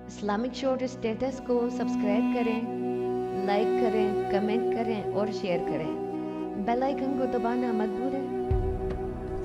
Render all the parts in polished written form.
Islamic short status کو subscribe کریں، like کریں، کمنٹ کریں اور شیئر کریں۔ بیل آئیکن کو دبانا مت بھولیں۔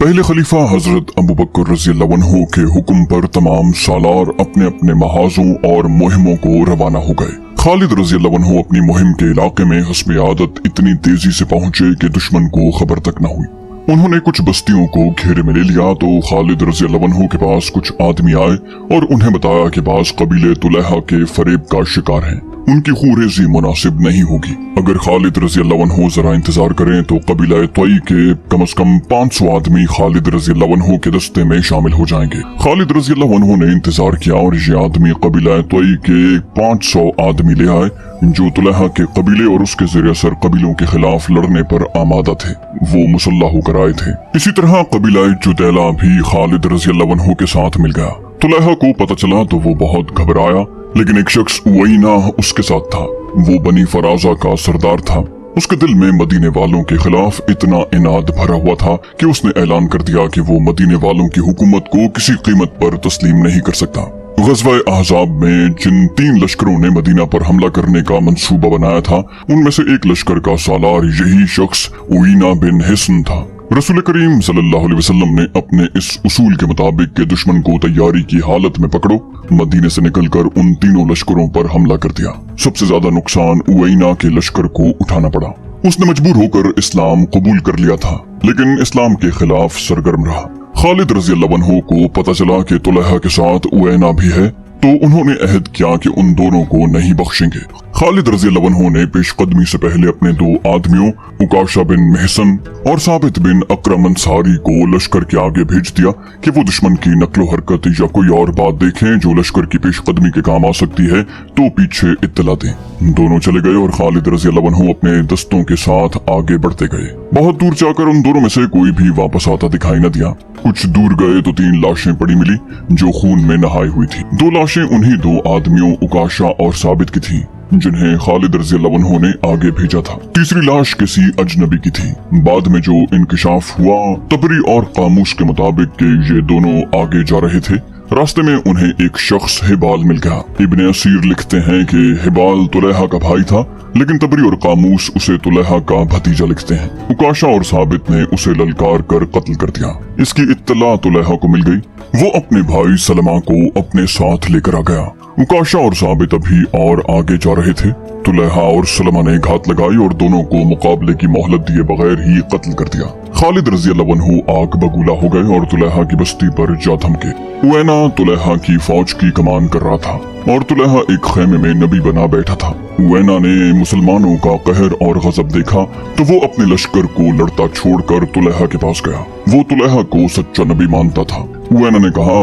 پہلے خلیفہ حضرت ابوبکر رضی اللہ عنہ کے حکم پر تمام سالار اپنے اپنے محاذوں اور مہموں کو روانہ ہو گئے۔ خالد رضی اللہ عنہ اپنی مہم کے علاقے میں حسب عادت اتنی تیزی سے پہنچے کہ دشمن کو خبر تک نہ ہوئی۔ انہوں نے کچھ بستیوں کو گھیرے میں لے لیا تو خالد رضی اللہ عنہ کے پاس کچھ آدمی آئے اور انہیں بتایا کہ بعض قبیلے طلحہ کے فریب کا شکار ہیں، ان کی خوریزی مناسب نہیں ہوگی۔ اگر خالد رضی اللہ عنہ ذرا انتظار کریں تو قبیلہ طوئی کے کم از کم 500 آدمی خالد رضی اللہ عنہ کے دستے میں شامل ہو جائیں گے۔ خالد رضی اللہ عنہ نے انتظار کیا اور یہ آدمی قبیلہ طوئی کے 500 آدمی لے آئے جو طلحہ کے قبیلے اور اس کے زیر اثر قبیلوں کے خلاف لڑنے پر آمادہ تھے۔ وہ مسلح ہو کر آئے تھے۔ اسی طرح قبیلہ جدیلہ بھی خالد رضی اللہ عنہ کے ساتھ مل گیا۔ طلحہ کو پتہ چلا تو وہ بہت گھبرایا، لیکن ایک شخص اوئینہ اس کے ساتھ تھا۔ وہ بنی فرازہ کا سردار تھا۔ اس کے دل میں مدینے والوں کے خلاف اتنا عناد بھرا ہوا تھا کہ اس نے اعلان کر دیا کہ وہ مدینے والوں کی حکومت کو کسی قیمت پر تسلیم نہیں کر سکتا۔ غزوہ احزاب میں جن 3 لشکروں نے مدینہ پر حملہ کرنے کا منصوبہ بنایا تھا، ان میں سے ایک لشکر کا سالار یہی شخص اوئینہ بن حصن تھا۔ رسول کریم صلی اللہ علیہ وسلم نے اپنے اس اصول کے مطابق کہ دشمن کو تیاری کی حالت میں پکڑو، مدینے سے نکل کر ان تینوں لشکروں پر حملہ کر دیا۔ سب سے زیادہ نقصان اوئینہ کے لشکر کو اٹھانا پڑا۔ اس نے مجبور ہو کر اسلام قبول کر لیا تھا، لیکن اسلام کے خلاف سرگرم رہا۔ خالد رضی اللہ عنہ کو پتہ چلا کہ طلحہ کے ساتھ اوئینہ بھی ہے، تو انہوں نے عہد کیا کہ ان دونوں کو نہیں بخشیں گے۔ خالد رضی اللہ عنہ نے پیش قدمی سے پہلے اپنے 2 آدمیوں عکاشہ بن محصن اور ثابت بن اکرم انصاری کو لشکر کے آگے بھیج دیا کہ وہ دشمن کی نقل و حرکت یا کوئی اور بات دیکھیں جو لشکر کی پیش قدمی کے کام آ سکتی ہے تو پیچھے اطلاع دیں۔ دونوں چلے گئے اور خالد رضی اللہ عنہ اپنے دستوں کے ساتھ آگے بڑھتے گئے۔ بہت دور جا کر ان دونوں میں سے کوئی بھی واپس آتا دکھائی نہ دیا۔ کچھ دور گئے تو 3 لاشیں پڑی ملی جو خون میں نہائی ہوئی تھی۔ 2 لاشیں انہی 2 آدمیوں عکاشہ اور ثابت کی تھیں جنہیں خالد رضی اللہ عنہ نے آگے بھیجا تھا۔ تیسری لاش کسی اجنبی کی تھی۔ بعد میں جو انکشاف ہوا، طبری اور قاموس کے مطابق کہ یہ دونوں آگے جا رہے تھے، راستے میں انہیں ایک شخص ہبال مل گیا۔ ابن اسیر لکھتے ہیں کہ ہبال طلحہ کا بھائی تھا، لیکن طبری اور قاموس اسے طلحہ کا بھتیجا لکھتے ہیں۔ عکاشہ اور ثابت نے اسے للکار کر قتل کر دیا۔ اس کی اطلاع طلحہ کو مل گئی۔ وہ اپنے بھائی سلمہ کو اپنے ساتھ لے کر آ گیا۔ عکاشہ اور ثابت ابھی اور آگے جا رہے تھے۔ طلحہ اور سلمہ نے گھات لگائی اور دونوں کو مقابلے کی مہلت دیے بغیر ہی قتل کر دیا۔ خالد رضی اللہ عنہ آگ بگولا ہو گئے اور طلحہ کی بستی پر جا تھمکے۔ اوئینہ طلحہ کی فوج کی کمان کر رہا تھا اور طلحہ ایک خیمے میں نبی بنا بیٹھا تھا۔ اوئینہ نے مسلمانوں کا قہر اور غضب دیکھا تو وہ اپنے لشکر کو لڑتا چھوڑ کر طلحہ کے پاس گیا۔ وہ طلحہ کو سچا نبی مانتا تھا۔ اوئینہ نے کہا،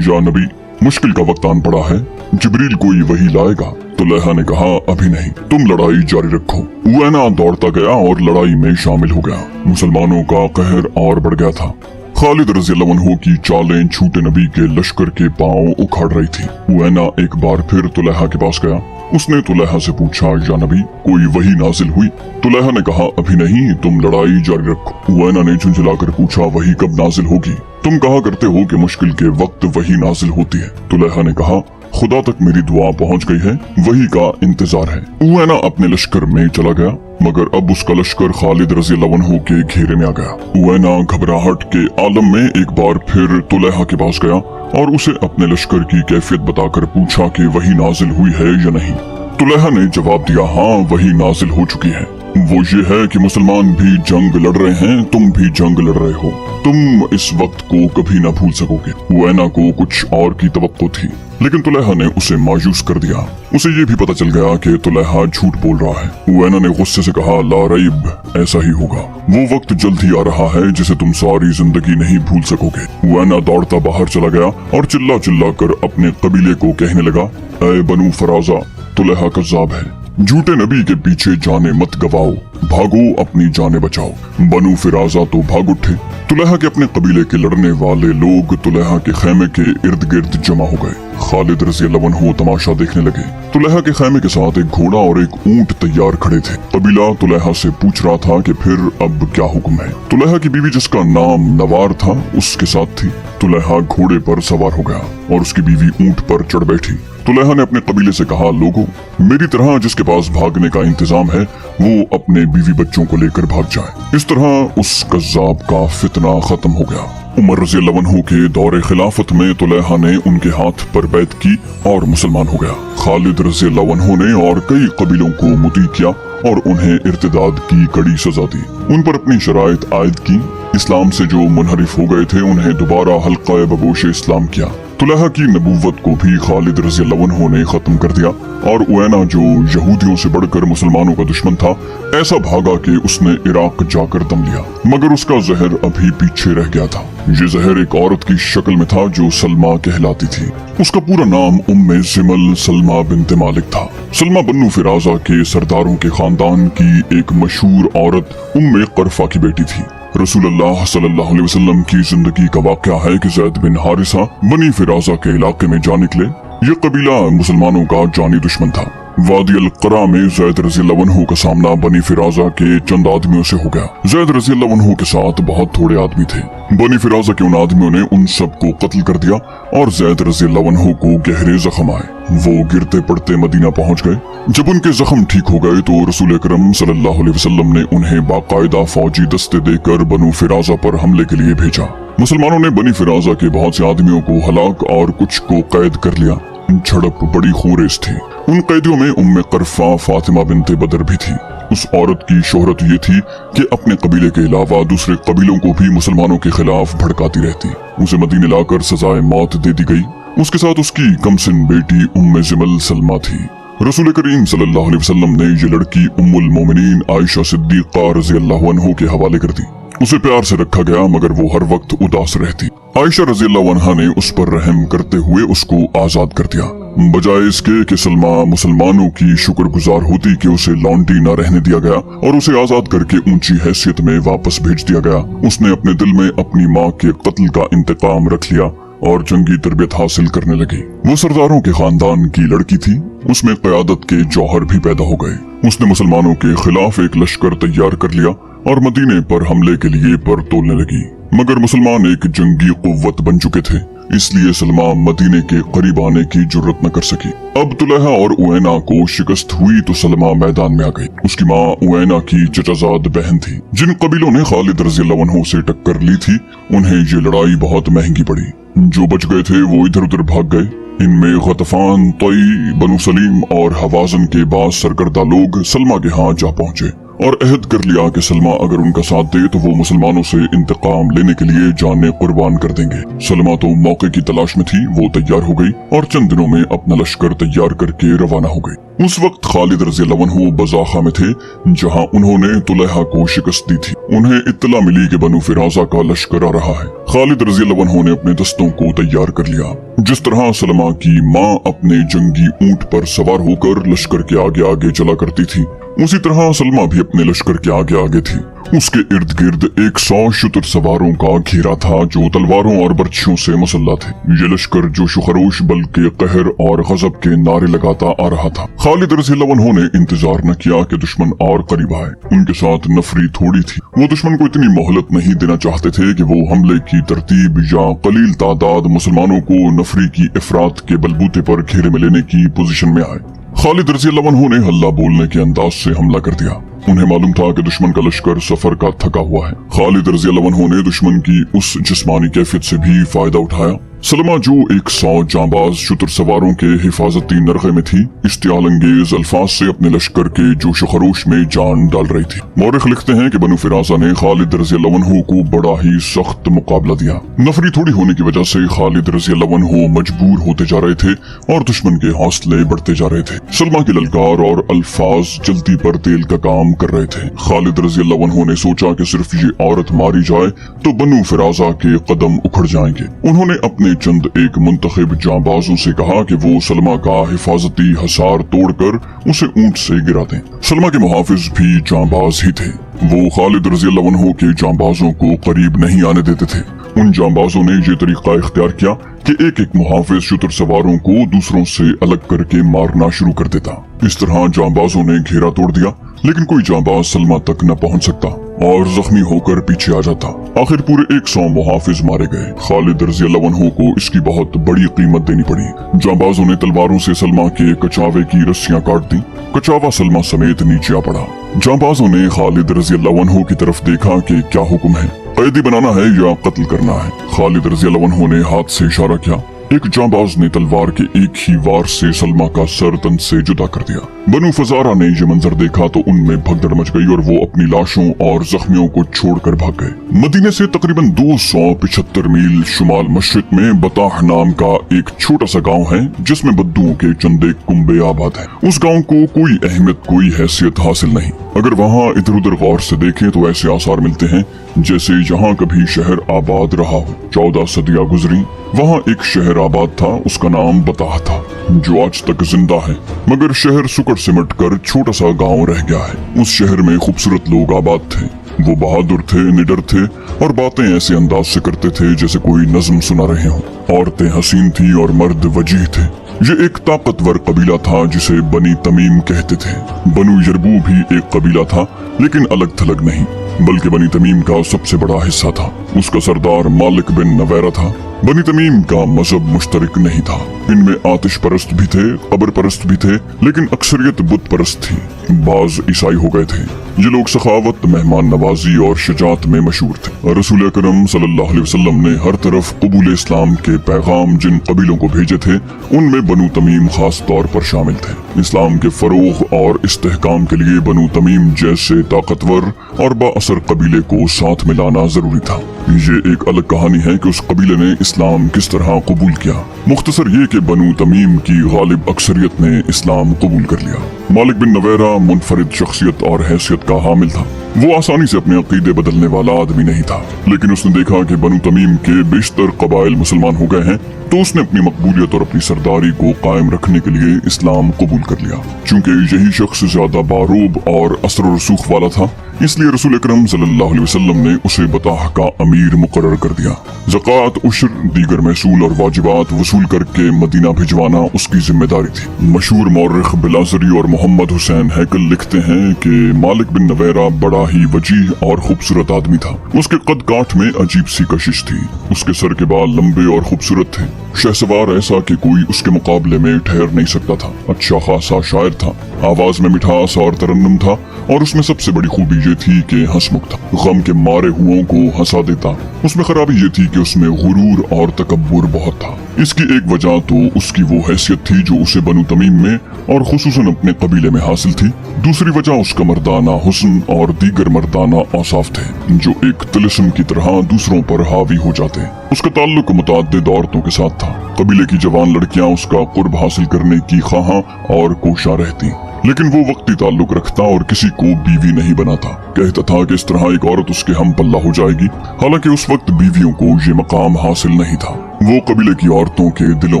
یا نبی، مشکل کا وقت آن پڑا ہے، جبریل کوئی وحی لائے گا۔ طلحہ نے کہا، ابھی نہیں، تم لڑائی جاری رکھو۔ اوئینہ دوڑتا گیا اور لڑائی میں شامل ہو گیا۔ مسلمانوں کا قہر اور بڑھ گیا تھا۔ خالد رضی اللہ عنہ کی چالیں چھوٹے نبی کے لشکر کے پاؤں اکھاڑ رہی تھی۔ اوئینہ ایک بار پھر طلحہ کے پاس گیا۔ اس نے طلحہ سے پوچھا، یا نبی، کوئی وحی نازل ہوئی؟ طلحہ نے کہا، ابھی نہیں، تم لڑائی جاری رکھو۔ اوئینہ نے جھنجھلا کر پوچھا، وحی کب نازل ہوگی؟ تم کہا کرتے ہو کہ مشکل کے وقت وحی نازل ہوتی ہے۔ طلحہ نے کہا، خدا تک میری دعا پہنچ گئی ہے، وحی کا انتظار ہے۔ اوئینہ اپنے لشکر میں چلا گیا، مگر اب اس کا لشکر خالد رضی اللہ عنہ کے گھیرے میں آ گیا۔ اوئینہ گھبراہٹ کے عالم میں ایک بار پھر طلحہ کے پاس گیا اور اسے اپنے لشکر کی کیفیت بتا کر پوچھا کہ وحی نازل ہوئی ہے یا نہیں۔ طلحہ نے جواب دیا، ہاں، وحی نازل ہو چکی ہے۔ وہ یہ ہے کہ مسلمان بھی جنگ لڑ رہے ہیں، تم بھی جنگ لڑ رہے ہو، تم اس وقت کو کبھی نہ بھول سکو گے۔ اوئینہ کو کچھ اور کی توقع تھی، لیکن طلحہ نے اسے مایوس کر دیا۔ اسے یہ بھی پتہ چل گیا کہ طلحہ جھوٹ بول رہا ہے۔ اوئینہ نے غصے سے کہا، لا ریب، ایسا ہی ہوگا، وہ وقت جلد ہی آ رہا ہے جسے تم ساری زندگی نہیں بھول سکو گے۔ اوئینہ دوڑتا باہر چلا گیا اور چلا چلا کر اپنے قبیلے کو کہنے لگا، اے بنو فرازہ، طلحہ کذاب ہے، جھوٹے نبی کے پیچھے جانے مت گواؤ، بھاگو اپنی جانیں بچاؤ۔ بنو فرازہ تو بھاگ اٹھے۔ طلحہ کے اپنے قبیلے کے لڑنے والے لوگ طلحہ کے خیمے کے ارد گرد جمع ہو گئے۔ खालिद रज़ी अल्लाह अन्हु तमाशा देखने लगे। तुलैहा के खैमे के साथ एक घोड़ा और एक ऊंट तैयार खड़े थे। कबीला तुलैहा से पूछ रहा था कि फिर अब क्या हुक्म है। तुलैहा की बीवी जिसका नाम नवार था उसके साथ थी। तुलैहा घोड़े पर सवार हो गया और उसकी बीवी ऊंट पर चढ़ बैठी। तुलैहा ने अपने कबीले से कहा, लोगों, मेरी तरह जिसके पास भागने का इंतजाम है वो अपने बीवी बच्चों को लेकर भाग जाए। इस तरह उस कज़्ज़ाब का फितना खत्म हो गया। उमर रज़ी अल्लाह अन्हु के दौरे खिलाफत में तुलैहा ने उनके हाथ पर बैत की और मुसलमान हो गया। खालिद रज़ी अल्लाह अन्हु ने और कई कबीलों को मुती किया और उन्हें इर्तिदाद की कड़ी सजा दी। उन पर अपनी शराइत आयद की। इस्लाम से जो मुनहरिफ हो गए थे उन्हें दोबारा हल्का बगोश इस्लाम किया। तुलैहा की नबूवत को भी खालिद रज़ी अल्लाह अन्हु ने खत्म कर दिया और उवैना जो यहूदियों से बढ़कर मुसलमानों का दुश्मन था, ऐसा भागा कि उसने इराक जाकर दम लिया, मगर उसका जहर अभी पीछे रह गया था। ये जहर एक औरत की शक्ल में था जो सलमा कहलाती थी। उसका पूरा नाम उम्मे ज़िमल सलमा बिन्ते मालिक था। सलमा बन्नू फिराजा के सरदारों के खानदान की एक मशहूर औरत उम्मे करफा की बेटी थी। रसूलुल्लाह सल्लल्लाहु अलैहि वसल्लम की जिंदगी का वाक़या है कि ज़ैद बिन हारिसा बनी फिराजा के इलाके में जा निकले। ये कबीला मुसलमानों का जानी दुश्मन था। वादी अल क़रा में ज़ैद रज़ी अल्लाह अन्हु का सामना बनी फिराजा के चंद आदमियों से हो गया। ज़ैद रज़ी अल्लाह अन्हु के साथ बहुत थोड़े आदमी थे। बनी फिराजा के उन आदमियों ने उन सबको कत्ल कर दिया और ज़ैद रज़ी अल्लाह अन्हु को गहरे जख्म आए। वो गिरते पड़ते मदीना पहुंच गए। जब उनके जख्म ठीक हो गए तो रसूल अकरम सल्लल्लाहु अलैहि वसल्लम ने उन्हें बाकायदा फौजी दस्ते देकर बनु फिराजा पर हमले के लिए भेजा। मुसलमानों ने बनी फिराजा के बहुत से आदमियों को हलाक और कुछ को कैद कर लिया। झड़प बड़ी खूरेज थी। उन कैदियों में उम्मे करफा फातिमा बिनते बदर भी थी। उस औरत की शोहरत ये थी कि अपने कबीले के अलावा दूसरे कबीलों को भी मुसलमानों के खिलाफ भड़काती रहती। उसे मदीने लाकर सजाए मौत दे दी गई। उसके साथ उसकी कमसिन बेटी उम्मे ज़िमल सलमा थी। रसूल करीम सल्लल्लाहु अलैहि वसल्लम ने ये लड़की उम्मुल मोमिनीन आयशा सिद्दीक़ा रज़ी अल्लाह अन्हा के हवाले कर दी। उसे प्यार से रखा गया मगर वो हर वक्त उदास रहती। आयशा रज़ी अल्लाह अन्हा ने उस पर रहम करते हुए उसको आजाद कर दिया, बजाय इसके कि सलमा मुसलमानों की शुक्रगुजार होती कि उसे लौंडी न रहने दिया गया और उसे आजाद करके ऊंची हैसियत में वापस भेज दिया गया। उसने अपने दिल में अपनी माँ के कत्ल का इंतकाम रख लिया और जंगी तरबियत हासिल करने लगी। वो सरदारों के खानदान की लड़की थी। उसमें क़यादत के जौहर भी पैदा हो गए। उसने मुसलमानों के खिलाफ एक लश्कर तैयार कर लिया और मदीने पर हमले के लिए पर तोलने लगी, मगर मुसलमान एक जंगी कुव्वत बन चुके थे, इसलिए सलमा मदीने के करीब आने की जुर्रत न कर सकी। अब तुलैहा और उवैना को शिकस्त हुई तो सलमा मैदान में आ गई। उसकी माँ उवैना की चचाजाद बहन थी। जिन कबीलों ने खालिद रज़ी अल्लाह अन्हु से टक्कर ली थी उन्हें ये लड़ाई बहुत महंगी पड़ी। जो बच गए थे वो इधर उधर भाग गए। इनमें गतफान, तई, बनु सलीम और हवाजन के बाद सरकर्दा लोग सलमा के यहाँ जा पहुंचे और अहद कर लिया कि सलमा अगर उनका साथ दे तो वो मुसलमानों से इंतकाम लेने के लिए जाने कुर्बान कर देंगे। सलमा तो मौके की तलाश में थी। वो तैयार हो गई और चंद दिनों में अपना लश्कर तैयार करके रवाना हो गई। उस वक्त खालिद रज़ी अल्लाह अन्हु बज़ाखा में थे जहाँ उन्होंने तुलैहा को शिकस्त दी थी। उन्हें इत्तला मिली कि बनु फिराजा का लश्कर आ रहा है। खालिद रज़ी अल्लाह अन्हु ने अपने दस्तों को तैयार कर लिया। जिस तरह सलमा की माँ अपने जंगी ऊंट पर सवार होकर लश्कर के आगे आगे चला करती थी, उसी तरह सलमा भी अपने लश्कर के आगे आगे थी। उसके इर्द गिर्द 100 शुतर सवारों का घेरा था जो तलवारों और बर्छियों से मुसल्ला थे। ये लश्कर जोश खरोश बल्कि कहर और गजब के नारे लगाता आ रहा था। खालिद रज़ी अल्लाह अन्हु ने इंतजार न किया कि दुश्मन और करीब आए। उनके साथ नफरी थोड़ी थी। वो दुश्मन को इतनी मोहलत नहीं देना चाहते थे कि वो हमले की तरतीब या कलील तादाद मुसलमानों को नफरी की इफरात के बलबूते पर घेरे में लेने की पोजीशन में आए। खालिद रज़ी अल्लाह अन्हु ने हल्ला बोलने के अंदाज से हमला कर दिया। उन्हें मालूम था कि दुश्मन का लश्कर सफर का थका हुआ है। खालिद रज़ी अल्लाह अन्हु ने दुश्मन की उस जिस्मानी कैफियत से भी फायदा उठाया। सलमा जो 100 जांबाज शुतर सवारों के हिफाजती नरगे में थी, इश्तियाल अंगेज अल्फाज से अपने लश्कर के जोश खरोश में जान डाल रही थी। मौरिख लिखते हैं कि बनु फिराजा ने खालिद रज़ी अल्लाह अन्हु को बड़ा ही सख्त मुकाबला दिया। नफरी थोड़ी होने की वजह से खालिद रज़ी अल्लाह अन्हु मजबूर होते जा रहे थे और दुश्मन के हौसले बढ़ते जा रहे थे। सलमा की ललकार और अल्फाज जल्दी पर तेल का काम कर रहे थे। खालिद रज़ी अल्लाह अन्हु ने सोचा कि सिर्फ ये औरत मारी जाए तो बनु फिराजा के कदम उखड़ जाएंगे। उन्होंने अपने चंद एक मुंतखब जांबाजों से कहा कि वो सलमा का हिफाजती हसार तोड़कर उसे ऊंट से गिरा दें। सलमा के मुहाफिज भी जांबाज ही थे। वो खालिद रज़ी अल्लाह अन्हु के जांबाजों को करीब नहीं आने देते थे। उन जांबाजों ने ये तरीका इख्तियार किया कि एक एक मुहाफिज शुतर सवारों को दूसरों से अलग करके मारना शुरू कर देता। इस तरह जांबाजों ने घेरा तोड़ दिया, लेकिन कोई जांबाज सलमा तक न पहुंच सकता और जख्मी होकर पीछे आ जाता। आखिर पूरे 100 मुहाफिज मारे गए। खालिद रज़ी अल्लाह अन्हु को इसकी बहुत बड़ी कीमत देनी पड़ी। जांबाजों ने तलवारों से सलमा के कचावे की रस्सियां काट दी। कचावा सलमा समेत नीचे आ पड़ा। जांबाजों ने खालिद रज़ी अल्लाह अन्हु की तरफ देखा कि क्या हुक्म है, कैदी बनाना है या कत्ल करना है। खालिद रज़ी अल्लाह अन्हु ने हाथ से इशारा किया। एक जांबाज ने तलवार के एक ही वार से सलमा का सर तन से जुदा कर दिया। बनु फजारा ने ये मंजर देखा तो उनमें भगदड़ मच गई और वो अपनी लाशों और जख्मियों को छोड़कर भाग गए। मदीने से तकरीबन 275 मील शुमाल मशरिक में बताह नाम का एक छोटा सा गांव है, जिसमें बद्दुओं के चंदे कुंबे आबाद हैं। उस गांव को कोई अहमियत, कोई हैसियत हासिल नहीं। अगर वहाँ इधर उधर गौर से देखें तो ऐसे आसार मिलते हैं जैसे यहाँ कभी शहर आबाद रहा हो। 14 सदियां गुजरी, वहाँ एक शहर आबाद था, उसका नाम बताह था, जो आज तक जिंदा है, मगर शहर सुकड़ सिमट कर छोटा सा गांव रह गया है। उस शहर में खूबसूरत लोग आबाद थे। वो बहादुर थे, निडर थे और बातें ऐसे अंदाज से करते थे जैसे कोई नज्म सुना रहे हों। औरतें हसीन थी और मर्द वजीह थे। ये एक ताकतवर कबीला था जिसे बनी तमीम कहते थे। बनु यरबू भी एक कबीला था, लेकिन अलग थलग नहीं, बल्कि बनी तमीम का सबसे बड़ा हिस्सा था। उसका सरदार मालिक बिन नवैरा था। बनी तमीम का मजहब मुश्तरक नहीं था। इनमें आतिश परस्त भी थे, कब्र परस्त भी थे, लेकिन अक्सरियत बुत परस्त थी। बाज ईसाई हो गए थे। ये लोग सखावत, मेहमान नवाजी और शजात में मशहूर थे। रसूल अकरम सल्लल्लाहु अलैहि वसल्लम ने हर तरफ कबूल इस्लाम के पैगाम जिन कबीलों को भेजे थे, उनमें बनु तमीम खास तौर पर शामिल थे। इस्लाम के फरोग और इस्तेहकाम के लिए बनु तमीम जैसे ताकतवर और बाअसर कबीले को साथ में लाना जरूरी था। ये एक अलग कहानी है कि उस कबीले ने इस्लाम किस तरह कबूल किया। मुख्तसर ये कि बनु तमीम की गालिब अक्सरियत ने इस्लाम कबूल कर लिया। मालिक बिन नवैरा मुनफरिद शख्सियत और हैसियत का हामिल था। वो आसानी से अपने अकीदे बदलने वाला आदमी नहीं था, लेकिन उसने देखा कि बनु तमीम के बेशतर कबाइल मुसलमान हो गए हैं, तो उसने अपनी मकबूलियत और अपनी सरदारी को कायम रखने के लिए इस्लाम कबूल कर लिया। चूंकि यही शख्स ज्यादा बारूब और असर और रसूख वाला था, इसलिए रसूल अकरम सल्लल्लाहु अलैहि वसल्लम ने उसे बताह का अमीर मुकर्रर कर दिया। ज़कात, उश्र, दीगर महसूल और वाजिबात वसूल करके मदीना भिजवाना उसकी जिम्मेदारी थी। मशहूर मौर्रिख बिलाजरी और मोहम्मद हुसैन हैकल लिखते हैं कि मालिक बिन नवैरा बड़ा ही वजीह और खूबसूरत आदमी था। उसके कद काठ में अजीब सी कशिश थी। उसके सर के बाल लंबे और खूबसूरत थे। शहसवार ऐसा कि कोई उसके मुकाबले में ठहर नहीं सकता था। अच्छा खासा शायर था। आवाज में मिठास और तरन्नुम था और उसमें सबसे बड़ी खूबी ये थी कि हंसमुख था। गम के मारे हुओं को हंसा देता। उसमें खराबी ये थी कि उसमें गुरूर और तकब्बुर बहुत था। इसकी एक वजह तो उसकी वो हैसियत थी जो उसे बनु तमीम में और खुसूसन अपने कबीले में हासिल थी। दूसरी वजह उसका मर्दाना हुस्न और दीगर मर्दाना औसाफ थे, जो एक तिलिस्म की तरह दूसरों पर हावी हो जाते। उसका ताल्लुक मुतअद्दिद औरतों के साथ था। कबीले की जवान लड़कियां उसका कुर्ब हासिल करने की ख्वाहां और कोशा रहती, लेकिन वो वक्ती ताल्लुक रखता और किसी को बीवी नहीं बनाता। कहता था कि इस तरह एक औरत उसके हम पल्ला हो जाएगी। हालांकि उस वक्त बीवियों को ये मकाम हासिल नहीं था। वो कबीले की औरतों के दिलों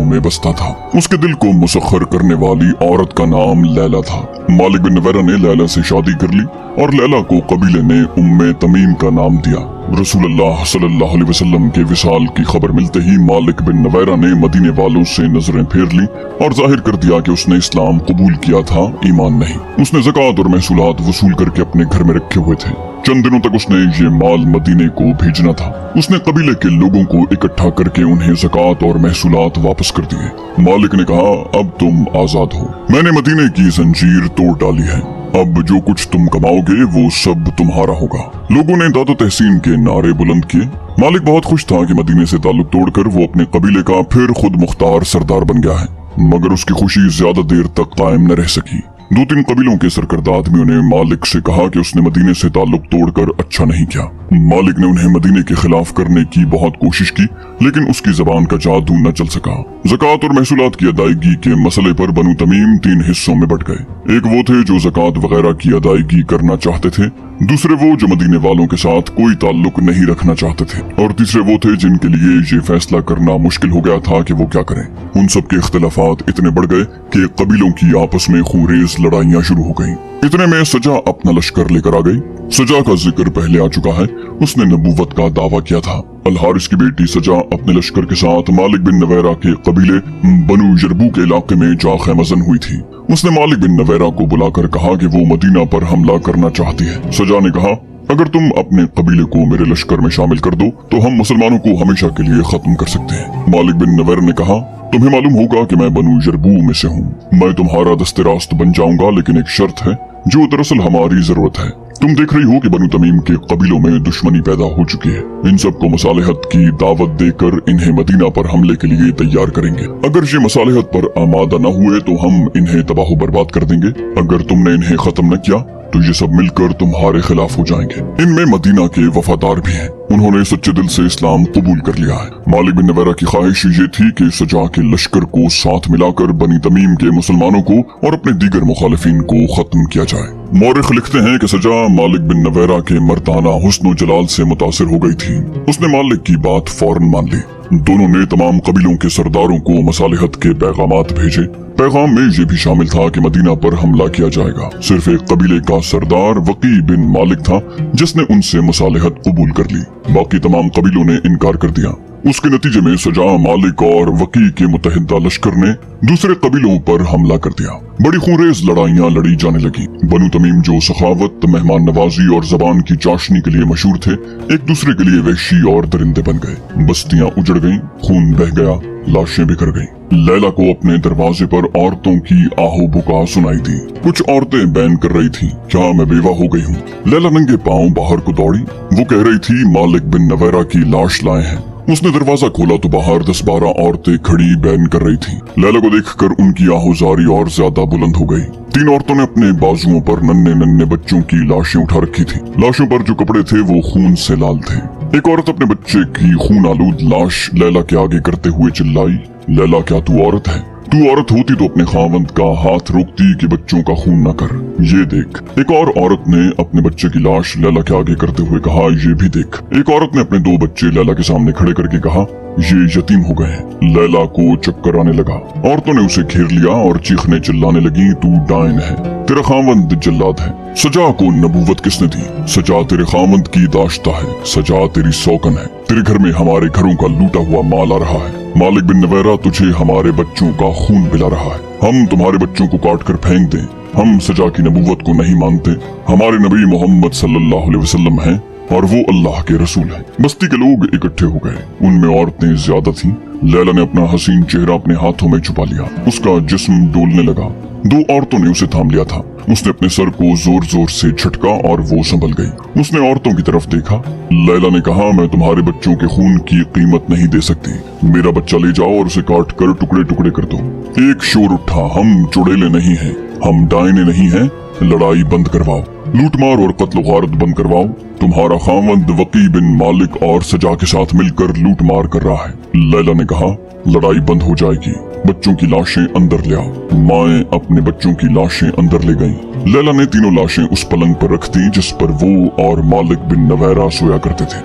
में बसता था। उसके दिल को मुसख्खर करने वाली औरत का नाम लैला था। मालिक बिन नवैरा ने लैला से शादी कर ली और लैला को कबीले ने उम्मे तमीम का नाम दिया। रसूलुल्लाह सल्लल्लाहु अलैहि वसल्लम के विसाल की खबर मिलते ही मालिक बिन नवैरा ने मदीने वालों से नजरें फेर ली और जाहिर कर दिया कि उसने इस्लाम कबूल किया था, ईमान नहीं। उसने ज़कात और महसूलात वसूल करके अपने घर में रखे हुए थे। चंद दिनों तक उसने ये माल मदीने को भेजना था। उसने कबीले के लोगों को इकट्ठा करके उन्हें ज़कात और महसूलात वापस कर दिए। मालिक ने कहा, अब तुम आजाद हो। मैंने मदीने की जंजीर तोड़ डाली है। अब जो कुछ तुम कमाओगे वो सब तुम्हारा होगा। लोगों ने दादो तहसीन के नारे बुलंद किए। मालिक बहुत खुश था कि मदीने से ताल्लुक तोड़कर वो अपने कबीले का फिर खुद मुख्तार सरदार बन गया है, मगर उसकी खुशी ज्यादा देर तक कायम न रह सकी। 2-3 कबीलों के सरकर्दा आदमियों ने मालिक से कहा कि उसने मदीने से ताल्लुक तोड़कर अच्छा नहीं किया। मालिक ने उन्हें मदीने के खिलाफ करने की बहुत कोशिश की, लेकिन उसकी जबान का जादू न चल सका। ज़कात और महसूलात की अदायगी के मसले पर बनु तमीम 3 हिस्सों में बट गए। एक वो थे जो ज़कात वगैरह की अदायगी करना चाहते थे, दूसरे वो जो मदीने वालों के साथ कोई ताल्लुक नहीं रखना चाहते थे, और तीसरे वो थे जिनके लिए ये फैसला करना मुश्किल हो गया था कि वो क्या करें। उन सब के इख्तिलाफात इतने बढ़ गए कि कबीलों की आपस में खूंरेज लड़ाइयां शुरू हो गईं। इतने में सजा अपना लश्कर लेकर आ गई। सजा का जिक्र पहले आ चुका है। उसने नबूवत का दावा किया था। अल हारिस की बेटी सजा अपने लश्कर के साथ मालिक बिन नवेरा के कबीले बनु यरबू के इलाके में जा खैमजन हुई थी। उसने मालिक बिन नवेरा को बुलाकर कहा कि वो मदीना पर हमला करना चाहती है। सजा ने कहा, अगर तुम अपने कबीले को मेरे लश्कर में शामिल कर दो तो हम मुसलमानों को हमेशा के लिए खत्म कर सकते हैं। मालिक बिन नवेर ने कहा, तुम्हें मालूम होगा कि मैं बनु यरबू में से हूँ। मैं तुम्हारा दस्ते रास्त बन जाऊंगा, लेकिन एक शर्त है जो दरअसल हमारी जरूरत है। तुम देख रही हो कि बनु तमीम के कबीलों में दुश्मनी पैदा हो चुकी है। इन सबको मसालेहत की दावत देकर इन्हें मदीना पर हमले के लिए तैयार करेंगे। अगर ये मसालेहत पर आमादा न हुए तो हम इन्हें तबाह बर्बाद कर देंगे। अगर तुमने इन्हें खत्म न किया तो ये सब मिलकर तुम्हारे खिलाफ हो जाएंगे। इनमें मदीना के वफादार भी हैं। उन्होंने सच्चे दिल से इस्लाम कबूल कर लिया है। मालिक बिन नवेरा की ख्वाहिश ये थी कि सजा के लश्कर को साथ मिलाकर बनी तमीम के मुसलमानों को और अपने दीगर मुखालिफिन को खत्म किया जाए। मौरिख लिखते हैं कि सजा मालिक बिन नवेरा के मर्दाना हुस्न जलाल से मुतासिर हो गई थी। उसने मालिक की बात फौरन मान ली। दोनों ने तमाम कबीलों के सरदारों को मसालेहत के पैगामात भेजे। पैगाम में ये भी शामिल था कि मदीना पर हमला किया जाएगा। सिर्फ एक कबीले का सरदार वकी बिन मालिक था जिसने उनसे मसालेहत कबूल कर ली। बाकी तमाम कबीलों ने इनकार कर दिया। उसके नतीजे में सजा, मालिक और वकी के मुतहिदा लश्कर ने दूसरे कबीलों पर हमला कर दिया। बड़ी खूंरेज लड़ाइयां लड़ी जाने लगी। बनु तमीम जो सखावत, मेहमान नवाजी और जबान की चाशनी के लिए मशहूर थे, एक दूसरे के लिए वहशी और दरिंदे बन गए। बस्तियां उजड़ गईं, खून बह गया, लाशें बिखर गईं। लैला को अपने दरवाजे पर औरतों की आहो बुका सुनाई दी। कुछ औरतें बैन कर रही थीं, क्या मैं बेवा हो गई हूँ। लैला नंगे पांव बाहर को दौड़ी। वो कह रही थी, मालिक बिन नवेरा की लाश लाए हैं। उसने दरवाजा खोला तो बाहर 10-12 औरतें खड़ी बैन कर रही थीं। लैला को देखकर उनकी आहोजारी और ज्यादा बुलंद हो गई। 3 औरतों ने अपने बाजुओं पर नन्हे नन्हे बच्चों की लाशें उठा रखी थी। लाशों पर जो कपड़े थे वो खून से लाल थे। एक औरत अपने बच्चे की खून आलूद लाश लैला के आगे करते हुए चिल्लाई, लैला क्या तू औरत है? तू औरत होती तो अपने खावंद का हाथ रोकती कि बच्चों का खून न कर। ये देख। एक और औरत ने अपने बच्चे की लाश लैला के आगे करते हुए कहा, ये भी देख। एक औरत ने अपने 2 बच्चे लैला के सामने खड़े करके कहा, ये यतीम हो गए हैं। लैला को चक्कर आने लगा। औरतों ने उसे घेर लिया और चीखने चिल्लाने लगी, तू डायन है, तेरा खावंद जल्लाद है। सजा को नबूवत किसने दी? सजा तेरे खावंद की दाश्ता है। सजा तेरी सौकन है। तेरे घर में हमारे घरों का लूटा हुआ माल आ रहा है। मालिक बिन नवेरा तुझे हमारे बच्चों का खून पिला रहा है। हम तुम्हारे बच्चों को काट कर फेंक दें। हम सजा की नबूवत को नहीं मानते। हमारे नबी मोहम्मद सल्लल्लाहु अलैहि वसल्लम हैं और वो अल्लाह के रसूल हैं। बस्ती के लोग इकट्ठे हो गए। उनमें औरतें ज्यादा थीं। लैला ने अपना हसीन चेहरा अपने हाथों में छुपा लिया। उसका जिस्म डोलने लगा। 2 औरतों ने उसे थाम लिया था। उसने अपने सर को जोर जोर से झटका और वो संभल गई। उसने औरतों की तरफ देखा। लैला ने कहा, मैं तुम्हारे बच्चों के खून की कीमत नहीं दे सकती। मेरा बच्चा ले जाओ और उसे काट कर टुकड़े टुकड़े कर दो। एक शोर उठा, हम चुड़ैले नहीं हैं, हम डायने नहीं हैं। लड़ाई बंद करवाओ, लूटमार और कत्ल गारत बंद करवाओ। तुम्हारा खावंद वकी बिन मालिक और सजा के साथ मिलकर लूट मार कर रहा है। लैला ने कहा, लड़ाई बंद हो जाएगी। बच्चों की लाशें अंदर ले आओ। माएं अपने बच्चों की लाशें अंदर ले गईं। लैला ने तीनों लाशें उस पलंग पर रख दी जिस पर वो और मालिक बिन नवेरा सोया करते थे।